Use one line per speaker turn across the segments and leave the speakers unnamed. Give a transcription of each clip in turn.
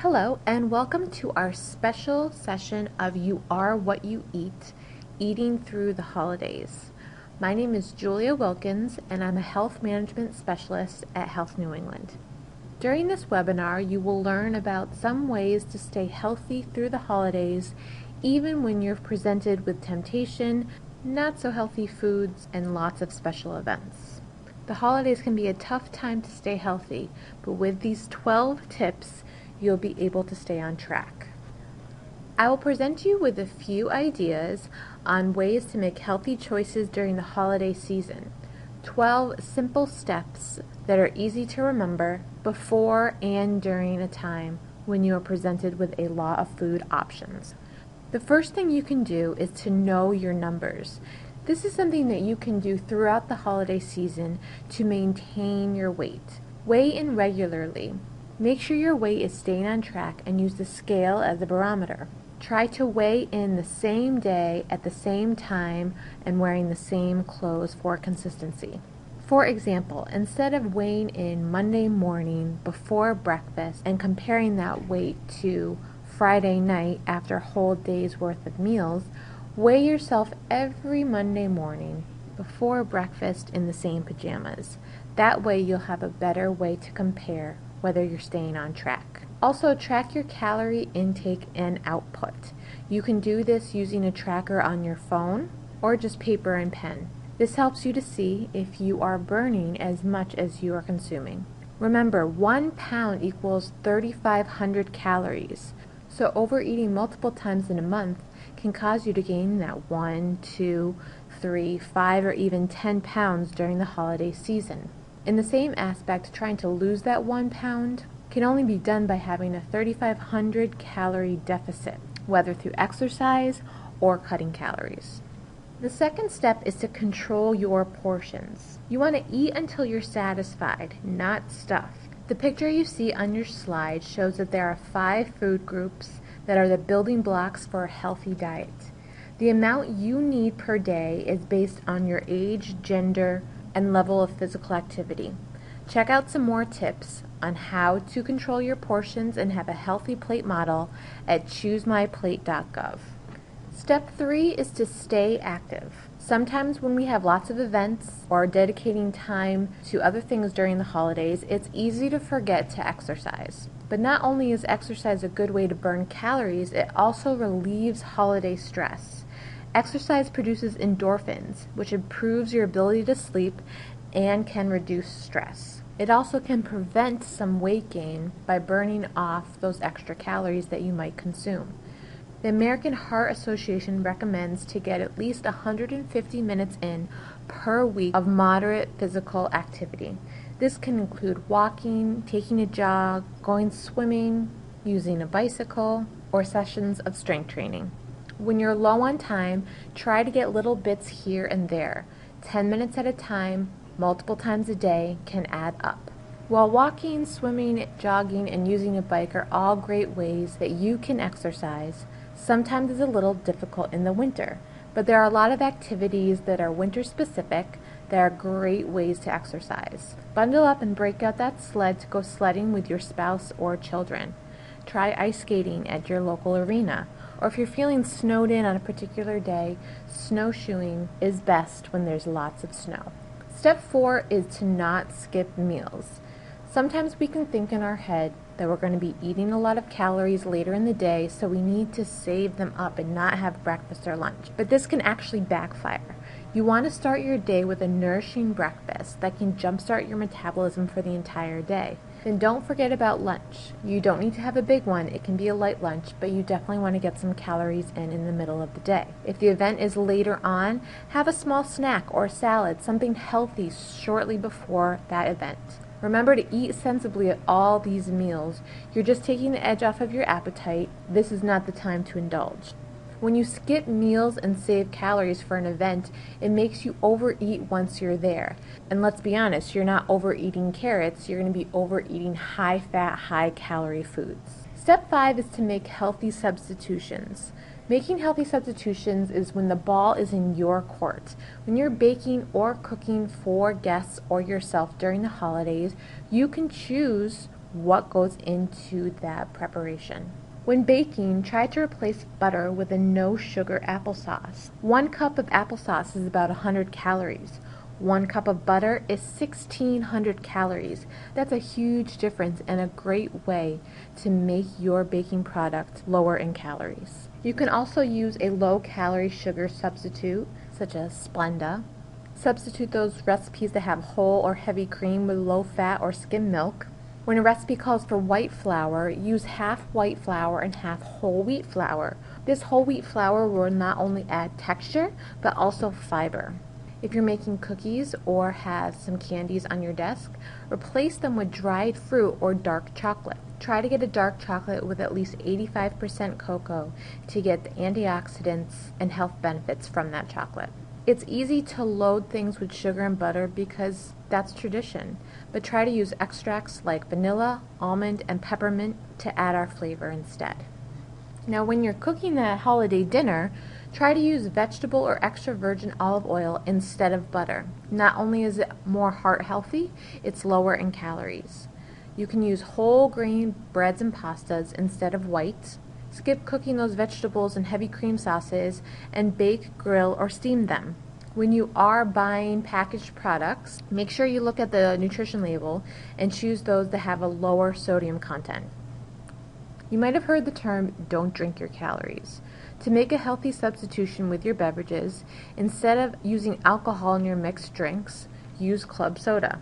Hello, and welcome to our special session of You Are What You Eat, Eating Through the Holidays. My name is Julia Wilkins, and I'm a health management specialist at Health New England. During this webinar, you will learn about some ways to stay healthy through the holidays, even when you're presented with temptation, not so healthy foods, and lots of special events. The holidays can be a tough time to stay healthy, but with these 12 tips, you'll be able to stay on track. I will present you with a few ideas on ways to make healthy choices during the holiday season. 12 simple steps that are easy to remember before and during a time when you are presented with a lot of food options. The first thing you can do is to know your numbers. This is something that you can do throughout the holiday season to maintain your weight. Weigh in regularly. Make sure your weight is staying on track and use the scale as a barometer. Try to weigh in the same day at the same time and wearing the same clothes for consistency. For example, instead of weighing in Monday morning before breakfast and comparing that weight to Friday night after a whole day's worth of meals, weigh yourself every Monday morning before breakfast in the same pajamas. That way you'll have a better way to compare whether you're staying on track. Also, track your calorie intake and output. You can do this using a tracker on your phone or just paper and pen. This helps you to see if you are burning as much as you are consuming. Remember, 1 pound equals 3,500 calories, so overeating multiple times in a month can cause you to gain that 1, 2, 3, 5, or even 10 pounds during the holiday season. In the same aspect, trying to lose that 1 pound can only be done by having a 3,500 calorie deficit, whether through exercise or cutting calories. The second step is to control your portions. You want to eat until you're satisfied, not stuffed. The picture you see on your slide shows that there are 5 food groups that are the building blocks for a healthy diet. The amount you need per day is based on your age, gender, and level of physical activity. Check out some more tips on how to control your portions and have a healthy plate model at choosemyplate.gov. Step 3 is to stay active. Sometimes when we have lots of events or are dedicating time to other things during the holidays, it's easy to forget to exercise. But not only is exercise a good way to burn calories, it also relieves holiday stress. Exercise produces endorphins, which improves your ability to sleep and can reduce stress. It also can prevent some weight gain by burning off those extra calories that you might consume. The American Heart Association recommends to get at least 150 minutes in per week of moderate physical activity. This can include walking, taking a jog, going swimming, using a bicycle, or sessions of strength training. When you're low on time, try to get little bits here and there. 10 minutes at a time, multiple times a day can add up. While walking, swimming, jogging, and using a bike are all great ways that you can exercise, sometimes it's a little difficult in the winter. But there are a lot of activities that are winter specific that are great ways to exercise. Bundle up and break out that sled to go sledding with your spouse or children. Try ice skating at your local arena. Or if you're feeling snowed in on a particular day, snowshoeing is best when there's lots of snow. Step 4 is to not skip meals. Sometimes we can think in our head that we're going to be eating a lot of calories later in the day, so we need to save them up and not have breakfast or lunch. But this can actually backfire. You want to start your day with a nourishing breakfast that can jumpstart your metabolism for the entire day. Then don't forget about lunch. You don't need to have a big one. It can be a light lunch, but you definitely want to get some calories in the middle of the day. If the event is later on, have a small snack or salad, something healthy shortly before that event. Remember to eat sensibly at all these meals. You're just taking the edge off of your appetite. This is not the time to indulge. When you skip meals and save calories for an event, it makes you overeat once you're there. And let's be honest, you're not overeating carrots, you're going to be overeating high-fat, high-calorie foods. Step 5 is to make healthy substitutions. Making healthy substitutions is when the ball is in your court. When you're baking or cooking for guests or yourself during the holidays, you can choose what goes into that preparation. When baking, try to replace butter with a no sugar applesauce. 1 cup of applesauce is about 100 calories. 1 cup of butter is 1,600 calories. That's a huge difference and a great way to make your baking product lower in calories. You can also use a low-calorie sugar substitute, such as Splenda. Substitute those recipes that have whole or heavy cream with low fat or skim milk. When a recipe calls for white flour, use half white flour and half whole wheat flour. This whole wheat flour will not only add texture, but also fiber. If you're making cookies or have some candies on your desk, replace them with dried fruit or dark chocolate. Try to get a dark chocolate with at least 85% cocoa to get the antioxidants and health benefits from that chocolate. It's easy to load things with sugar and butter because that's tradition, but try to use extracts like vanilla, almond, and peppermint to add our flavor instead. Now, when you're cooking a holiday dinner, try to use vegetable or extra virgin olive oil instead of butter. Not only is it more heart healthy, it's lower in calories. You can use whole grain breads and pastas instead of white. Skip cooking those vegetables in heavy cream sauces and bake, grill, or steam them. When you are buying packaged products, make sure you look at the nutrition label and choose those that have a lower sodium content. You might have heard the term, don't drink your calories. To make a healthy substitution with your beverages, instead of using alcohol in your mixed drinks, use club soda.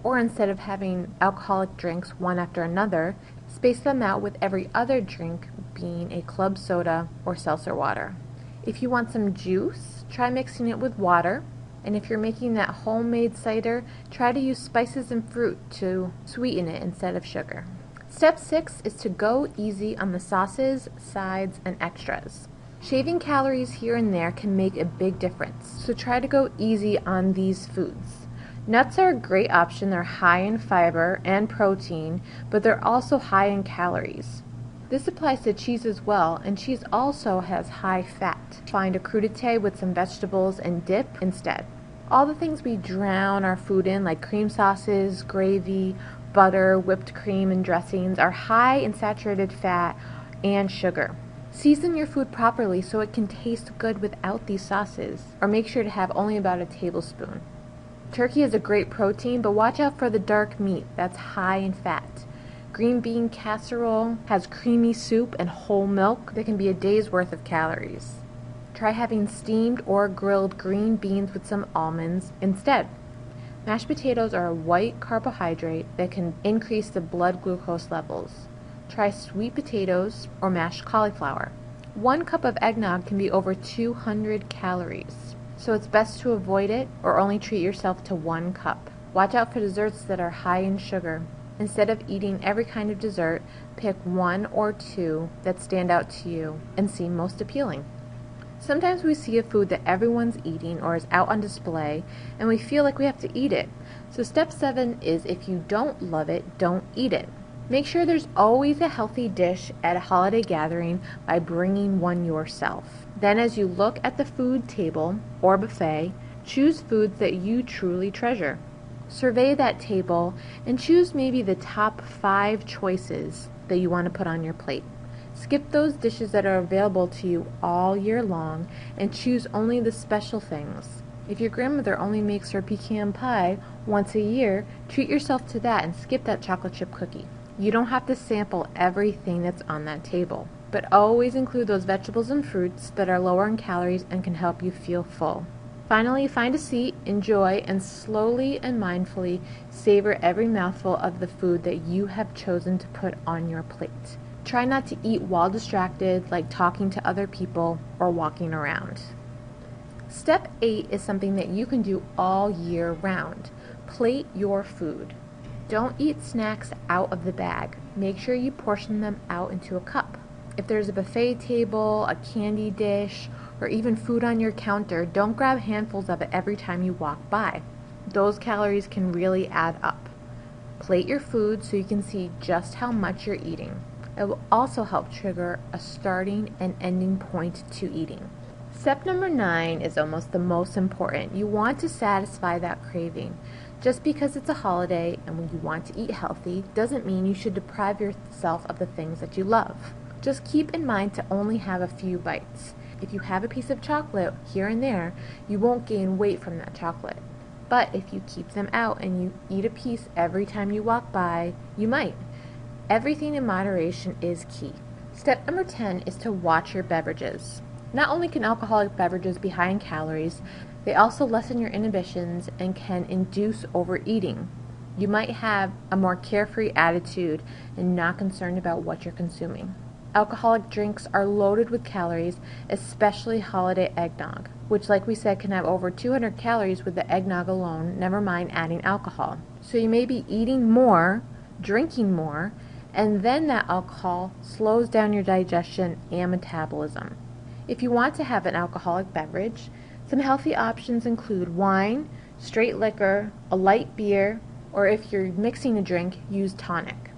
Or instead of having alcoholic drinks one after another, space them out with every other drink being a club soda or seltzer water. If you want some juice, try mixing it with water. And if you're making that homemade cider, try to use spices and fruit to sweeten it instead of sugar. Step 6 is to go easy on the sauces, sides, and extras. Shaving calories here and there can make a big difference, so try to go easy on these foods. Nuts are a great option. They're high in fiber and protein, but they're also high in calories. This applies to cheese as well, and cheese also has high fat. Find a crudité with some vegetables and dip instead. All the things we drown our food in, like cream sauces, gravy, butter, whipped cream, and dressings, are high in saturated fat and sugar. Season your food properly so it can taste good without these sauces, or make sure to have only about a tablespoon. Turkey is a great protein, but watch out for the dark meat that's high in fat. Green bean casserole has creamy soup and whole milk that can be a day's worth of calories. Try having steamed or grilled green beans with some almonds instead. Mashed potatoes are a white carbohydrate that can increase the blood glucose levels. Try sweet potatoes or mashed cauliflower. 1 cup of eggnog can be over 200 calories. So it's best to avoid it or only treat yourself to 1 cup. Watch out for desserts that are high in sugar. Instead of eating every kind of dessert, pick 1 or 2 that stand out to you and seem most appealing. Sometimes we see a food that everyone's eating or is out on display and we feel like we have to eat it. So step 7 is if you don't love it, don't eat it. Make sure there's always a healthy dish at a holiday gathering by bringing one yourself. Then as you look at the food table or buffet, choose foods that you truly treasure. Survey that table and choose maybe the top 5 choices that you want to put on your plate. Skip those dishes that are available to you all year long and choose only the special things. If your grandmother only makes her pecan pie once a year, treat yourself to that and skip that chocolate chip cookie. You don't have to sample everything that's on that table, but always include those vegetables and fruits that are lower in calories and can help you feel full. Finally, find a seat, enjoy, and slowly and mindfully savor every mouthful of the food that you have chosen to put on your plate. Try not to eat while distracted, like talking to other people or walking around. Step 8 is something that you can do all year round. Plate your food. Don't eat snacks out of the bag. Make sure you portion them out into a cup. If there's a buffet table, a candy dish, or even food on your counter, don't grab handfuls of it every time you walk by. Those calories can really add up. Plate your food so you can see just how much you're eating. It will also help trigger a starting and ending point to eating. Step number 9 is almost the most important. You want to satisfy that craving. Just because it's a holiday and when you want to eat healthy doesn't mean you should deprive yourself of the things that you love. Just keep in mind to only have a few bites. If you have a piece of chocolate here and there, you won't gain weight from that chocolate. But if you keep them out and you eat a piece every time you walk by, you might. Everything in moderation is key. Step number 10 is to watch your beverages. Not only can alcoholic beverages be high in calories, they also lessen your inhibitions and can induce overeating. You might have a more carefree attitude and not concerned about what you're consuming. Alcoholic drinks are loaded with calories, especially holiday eggnog, which, like we said, can have over 200 calories with the eggnog alone, never mind adding alcohol. So you may be eating more, drinking more, and then that alcohol slows down your digestion and metabolism. If you want to have an alcoholic beverage, some healthy options include wine, straight liquor, a light beer, or if you're mixing a drink, use tonic.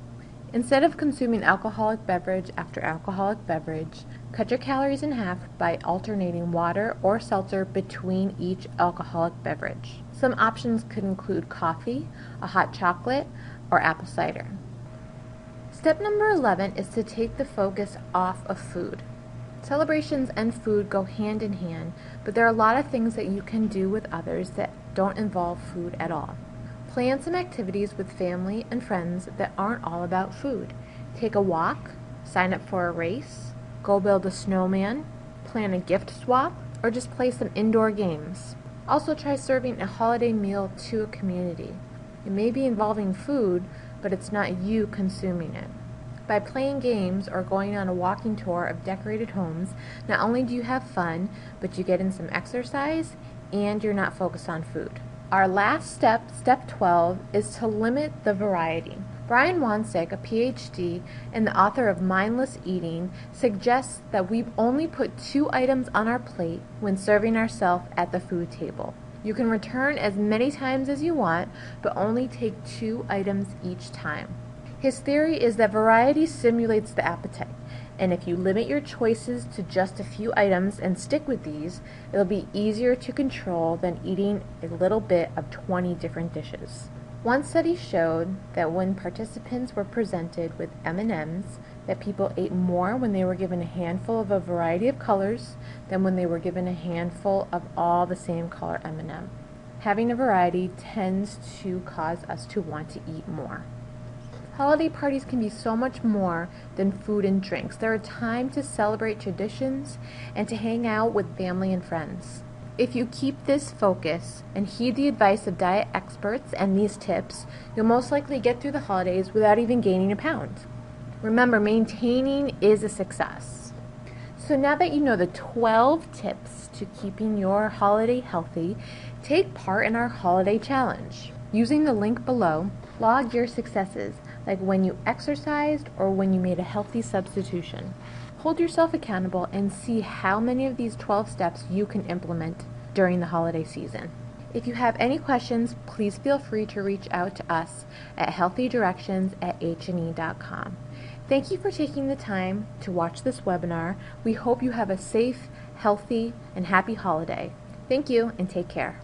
Instead of consuming alcoholic beverage after alcoholic beverage, cut your calories in half by alternating water or seltzer between each alcoholic beverage. Some options could include coffee, a hot chocolate, or apple cider. Step number 11 is to take the focus off of food. Celebrations and food go hand in hand, but there are a lot of things that you can do with others that don't involve food at all. Plan some activities with family and friends that aren't all about food. Take a walk, sign up for a race, go build a snowman, plan a gift swap, or just play some indoor games. Also try serving a holiday meal to a community. It may be involving food, but it's not you consuming it. By playing games or going on a walking tour of decorated homes, not only do you have fun, but you get in some exercise and you're not focused on food. Our last step, step 12, is to limit the variety. Brian Wansink, a PhD and the author of Mindless Eating, suggests that we only put 2 items on our plate when serving ourselves at the food table. You can return as many times as you want, but only take 2 items each time. His theory is that variety stimulates the appetite, and if you limit your choices to just a few items and stick with these, it'll be easier to control than eating a little bit of 20 different dishes. One study showed that when participants were presented with M&Ms, that people ate more when they were given a handful of a variety of colors than when they were given a handful of all the same color M&M. Having a variety tends to cause us to want to eat more. Holiday parties can be so much more than food and drinks. They're a time to celebrate traditions and to hang out with family and friends. If you keep this focus and heed the advice of diet experts and these tips, you'll most likely get through the holidays without even gaining a pound. Remember, maintaining is a success. So now that you know the 12 tips to keeping your holiday healthy, take part in our holiday challenge. Using the link below, log your successes, like when you exercised or when you made a healthy substitution. Hold yourself accountable and see how many of these 12 steps you can implement during the holiday season. If you have any questions, please feel free to reach out to us at healthydirections@hne.com. Thank you for taking the time to watch this webinar. We hope you have a safe, healthy, and happy holiday. Thank you and take care.